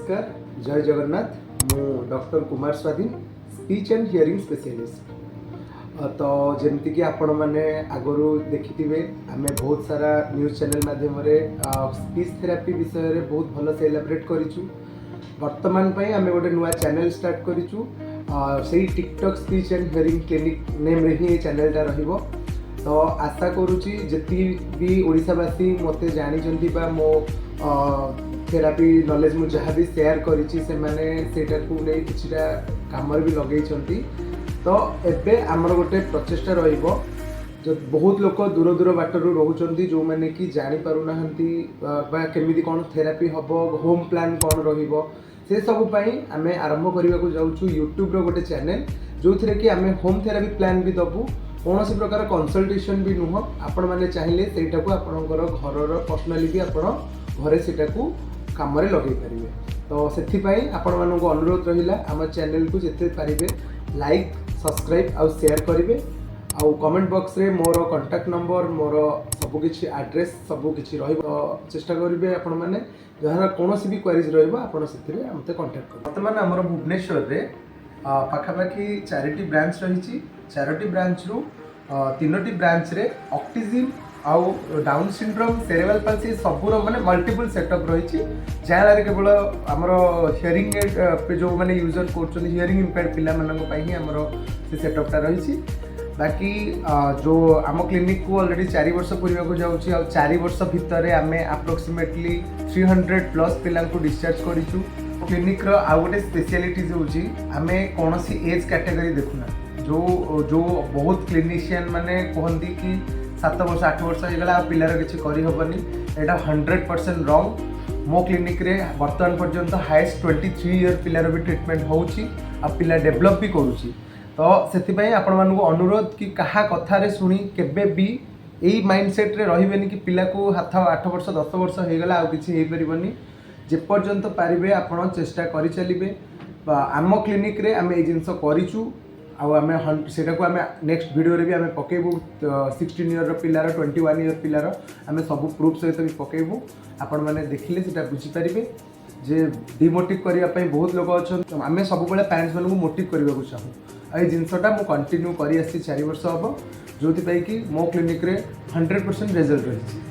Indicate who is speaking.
Speaker 1: नमस्कार जय जगन्नाथ मु डॉक्टर कुमार स्वाधीन स्पीच एंड हियरिंग स्पेशलिस्ट। तो जमती कि आपण मैंने आगु देखिथे आम बहुत सारा न्यूज चैनल माध्यम स्पीच थेरापी विषय रे बहुत भल से एलाबरेट करूँ। वर्तमान आम गोटे नुआ चैनल स्टार्ट करूँ से TikTok speech and hearing clinic name रे ही चैनलटा रहिबो। तो आशा करुँची जी भी ओडिशावासी मते जानी मो थेरापी नॉलेज मु जहाँ भी शेयर करिछि से माने सेटा को नै किछटा कामर भी लगेइछंती। तो एबे हमर गोटे प्रचेष्टा रहिबो जो बहुत लोक दूर दूर बाटरू रोचंती जो माने कि जानि पारु नाहंती बा केमिति कोन थेरापी हबो होम प्लान कोन रहिबो से सब पई आमे आरंभ करिबा को जाउछु यूट्यूब रो गोटे चैनल जो थरे कि आमे होम थेरापी प्लान भी दबु कौन सी प्रकार कंसल्टेशन भी नुह आपण मैंने चाहिए सेटा को आपणकर घर पर्सनाली भी आपण घरे सेटा को काम लगे पारे। तो से आपण मानक अनुरोध रहा आम चैनल को जिते पारे लाइक सब्सक्राइब आउ शेयर करेंगे आउ कमेंट बॉक्स रे मोर कांटेक्ट नंबर मोर सबकि एड्रेस सबकि चेष्टा करेंगे आपण मैंने जहाँ कौन भी क्वेरीज रही कांटेक्ट कर। बर्तमान आम भुवनेश्वर रे पाखापाखि 4टी ब्रांच रही 4टी ब्रांच रु 3टी ब्रांच रे ऑटिज्म आउ डाउन सिंड्रोम सेरेब्रल पाल्सी सबूर माने मल्टीपल सेटअप रही जहाँ केवल आमर हियरिंग एड जो मैंने यूजर कर हियरिंग इम्पेयर्ड पिला ही आमर से सेटअपटा रही। बाकी जो आम क्लिनिक को ऑलरेडी 4 वर्ष पूर्व जाऊँगी आ 4 वर्ष भितर आम अप्रोक्सीमेटली 300+ पिला डिस्चार्ज करूँ। क्लिनिक रो आउ गोटे स्पेशलिटीज होची आमे कौन सी एज कैटेगरी देखुना जो बहुत क्लिनिशियन माने कहती कि 7 वर्ष 8 वर्ष होगा पिलार किसी करहबनी एटा 100% रॉन्ग। मो क्लिनिक रे वर्तमान पर्यंत हाईएस्ट 23 ईयर पिलार भी ट्रीटमेंट होची आ पिला डेवलप भी करूची। तो से आपण मानक अनुरोध कि कहा कथारे शुणी केबे भी यही माइंडसेट रे रहिबेनी कि पिला को हाथ 8 वर्ष 10 वर्ष होगा आ किसी हो पारबनी जेपर्यंत पारे आपण चेष्टा करि चलिबे। आम क्लिनिक रे आम ए जिनस करिचु आम सेटा को आम नेक्स्ट वीडियो रे भी आम पकेबू 16 ईयर पिलार 21 ईयर पिलार आम सब प्रूफ सहित भी पकेबू आपण मैंने देखिले सेटा बुझी पारिबे जे डिमोटिव करने बहुत लोग अच्छा आम सब पेरेंट्स मानक मोटिव करने को चाहूँ आ जिनसटा मुझे कंटिन्यू कर 4 वर्ष हम जो कि मो क्लिनिक रे 100% रिजल्ट रही।